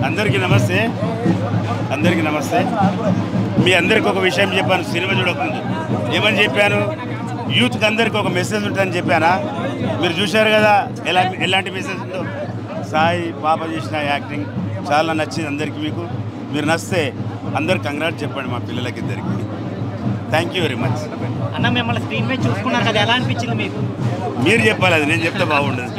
అందరికీ నమస్తే. అందరికీ నమస్తే. మీ అందరికి ఒక విషయం చెప్పాను సినిమా చూడకముందు. ఏమని చెప్పాను? యూత్కి అందరికి ఒక మెసేజ్ ఉంటుందని చెప్పానా? మీరు చూశారు కదా ఎలాంటి మెసేజ్ ఉందో. సాయి పాప చేసిన యాక్టింగ్ చాలా నచ్చింది అందరికీ. మీరు నచ్చితే అందరు కంగ్రాట్ చెప్పండి మా పిల్లలకి ఇద్దరికి. Thank you very much. అన్న మిమ్మల్ని స్క్రీన్ మీద చూసుకున్నారు కదా, ఎలా అనిపించింది మీకు? మీరు చెప్పాలి, అది నేను చెప్తే బాగుండదు.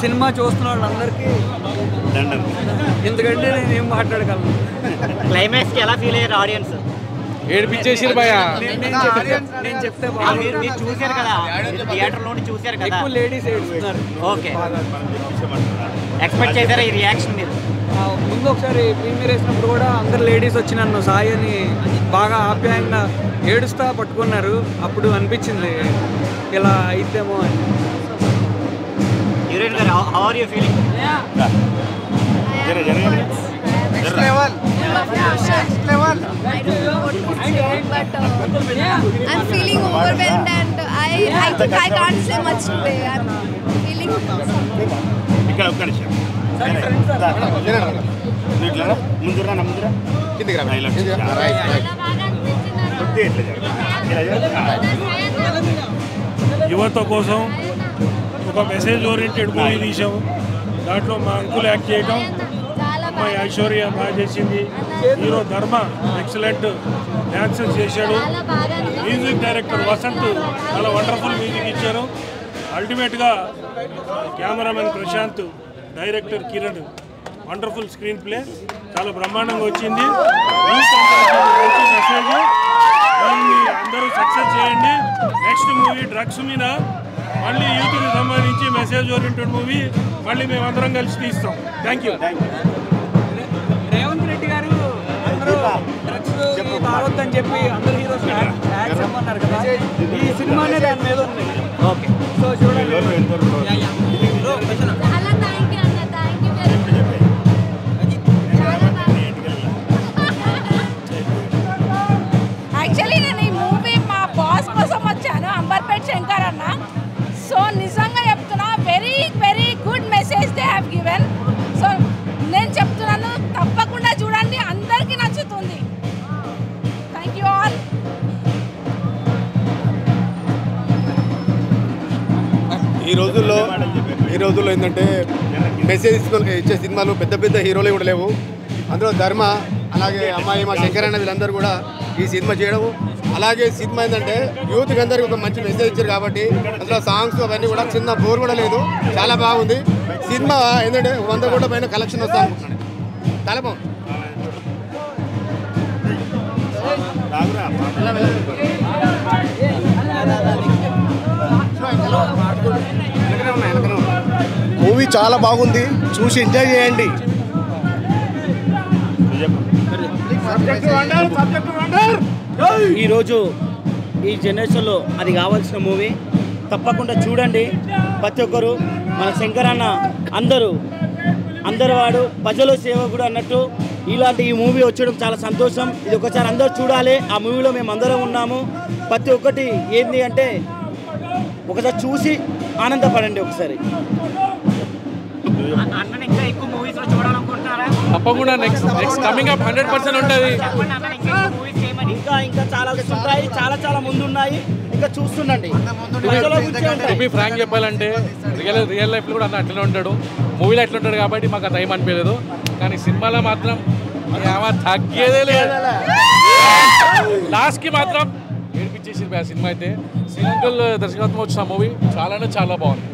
సినిమా చూస్తున్న వాళ్ళందరికీ ఎందుకంటే నేను ఏం మాట్లాడగలను. క్లైమాక్స్కి ఎలా ఫీల్ అయ్యారు ఆడియన్స్? ఏడిపించేసారు భయ. నేను చెప్తే మీరు చూశారు కదా, థియేటర్లోనే చూశారు కదా, ఎక్కువ లేడీస్ ఏడుస్తున్నారు. ఓకే, ఎక్స్పెక్ట్ చేశారా ఈ రియాక్షన్ మీరు? ముందు ఒకసారి ప్రీమియర్ వేసినప్పుడు కూడా అందరు లేడీస్ వచ్చి నన్ను సాయి అని బాగా ఆప్యాయంగా ఏడుస్తా పట్టుకున్నారు. అప్పుడు అనిపించింది ఇలా అయితేమో అని. హీరోయిన్ గారు, how are you feeling? I'm feeling overwhelmed and I think I can't say much today. I'm feeling ఇక్కడ ఒక్క నిమిషం యువత కోసం ఒక మెసేజ్ ఓరియంటెడ్ మూవీ తీసాము. దాంట్లో మా అంకుల్ యాక్ట్ చేయడం, అమ్మాయి ఐశ్వర్య బాగా చేసింది, హీరో ధర్మ ఎక్సలెంట్ డ్యాన్సెస్ చేశాడు, మ్యూజిక్ డైరెక్టర్ వసంత్ చాలా వండర్ఫుల్ మ్యూజిక్ ఇచ్చారు. అల్టిమేట్గా cameraman Prashanth, director Kiran, wonderful screenplay, చాలా బ్రహ్మాండంగా వచ్చింది. మంచి మెసేజ్, దాన్ని అందరూ సక్సెస్ చేయండి. నెక్స్ట్ మూవీ డ్రగ్స్ మీద మళ్ళీ యూత్కి సంబంధించి మెసేజ్ ఓరియంటెడ్ మూవీ మళ్ళీ మేమందరం కలిసి తీస్తాం. Thank you. రేవంత్ రెడ్డి గారు అందరూ డ్రగ్స్ తాగొద్దని చెప్పి అందరు హీరోస్ యాక్ట్ చేయమన్నారు కదా, ఈ సినిమానే దాని మీద ఉంది. ఓకే, సో చూడండి. యాక్చువల్లీ నేను ఈ మూవీ మా బాస్ కోసం వచ్చాను, అంబర్పేట్ శంకర్ అన్న. సో నిజంగా చెప్తున్నా, very very good message they have given. So నేను చెప్తున్నాను, తప్పకుండా చూడండి, అందరికీ నచ్చుతుంది. Thank you all. ఈ రోజుల్లో ఏంటంటే మెసేజ్ ఇచ్చే సినిమాలు పెద్ద పెద్ద హీరోలు కూడా లేవు. అందులో ధర్మ, అలాగే అమ్మాయి మా శంకర్ అన్న వీళ్ళందరూ కూడా ఈ సినిమా చేయడము. అలాగే సినిమా ఏంటంటే యూత్కి అందరికీ ఒక మంచి మెసేజ్ ఇచ్చారు కాబట్టి అందులో సాంగ్స్ అవన్నీ కూడా చిన్న బోర్ కూడా లేదు, చాలా బాగుంది సినిమా. ఏంటంటే 100 కోట్ల పైన కలెక్షన్ వస్తా అనుకుంటున్నాను. చాలా బాగుంది. మూవీ చాలా బాగుంది, చూసి ఎంజాయ్ చేయండి. ఈరోజు ఈ జనరేషన్లో అది కావాల్సిన మూవీ, తప్పకుండా చూడండి ప్రతి ఒక్కరు. మన శంకర్ అన్న అందరు వాడు ప్రజల సేవకుడు అన్నట్టు ఇలాంటి ఈ మూవీ వచ్చడం చాలా సంతోషం. ఇది ఒకసారి అందరూ చూడాలి. ఆ మూవీలో మేము అందరం ఉన్నాము. ప్రతి ఒక్కటి ఏంటి అంటే ఒకసారి చూసి ఆనందపడండి ఒకసారి. తప్పకుండా నెక్స్ట్ కమింగ్ అప్ 100% ఉంటుంది. ఇంకా చాలా ఉంటాయి, చాలా ముందు ఉన్నాయి, ఇంకా చూస్తుండండి. ఫ్రాంక్ చెప్పాలంటే రియల్ లైఫ్లో కూడా అన్న అట్లనే ఉంటాడు, మూవీలో ఎట్లా ఉంటాడు కాబట్టి మాకు ఆ టైం అనిపించలేదు. కానీ సినిమాలో మాత్రం తగ్గేదే లేదు. లాస్ట్కి మాత్రం ఏడిపించేసి సినిమా అయితే. శ్రీలంకల్ దర్శకత్వం వచ్చిన మూవీ చాలా బాగుంది.